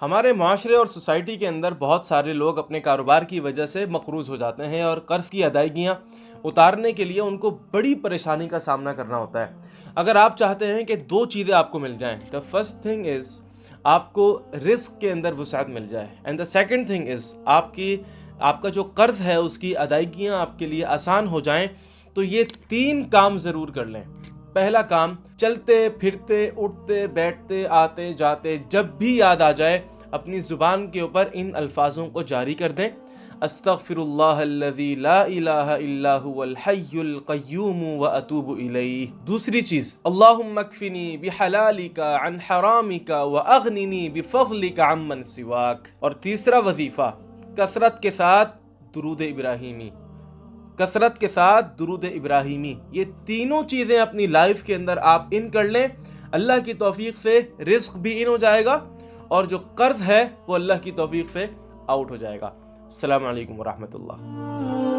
ہمارے معاشرے اور سوسائٹی کے اندر بہت سارے لوگ اپنے کاروبار کی وجہ سے مقروض ہو جاتے ہیں اور قرض کی ادائیگیاں اتارنے کے لیے ان کو بڑی پریشانی کا سامنا کرنا ہوتا ہے۔ اگر آپ چاہتے ہیں کہ دو چیزیں آپ کو مل جائیں، the first thing is آپ کو رزق کے اندر وسعت مل جائے، and the second thing is آپ کا جو قرض ہے اس کی ادائیگیاں آپ کے لیے آسان ہو جائیں، تو یہ تین کام ضرور کر لیں۔ پہلا کام، چلتے پھرتے اٹھتے بیٹھتے آتے جاتے جب بھی یاد آ جائے اپنی زبان کے اوپر ان الفاظوں کو جاری کر دیں: استغفر اللہ الذی لا الہ الا هو الحی القیوم واتوب الیہ۔ دوسری چیز، اللہم اکفنی بحلالک عن حرامک واغننی بفضلک عمن سواک۔ اور تیسرا وظیفہ، کثرت کے ساتھ درود ابراہیمی، کثرت کے ساتھ درود ابراہیمی۔ یہ تینوں چیزیں اپنی لائف کے اندر آپ ان کر لیں، اللہ کی توفیق سے رزق بھی ان ہو جائے گا اور جو قرض ہے وہ اللہ کی توفیق سے آؤٹ ہو جائے گا۔ السلام علیکم ورحمۃ اللہ۔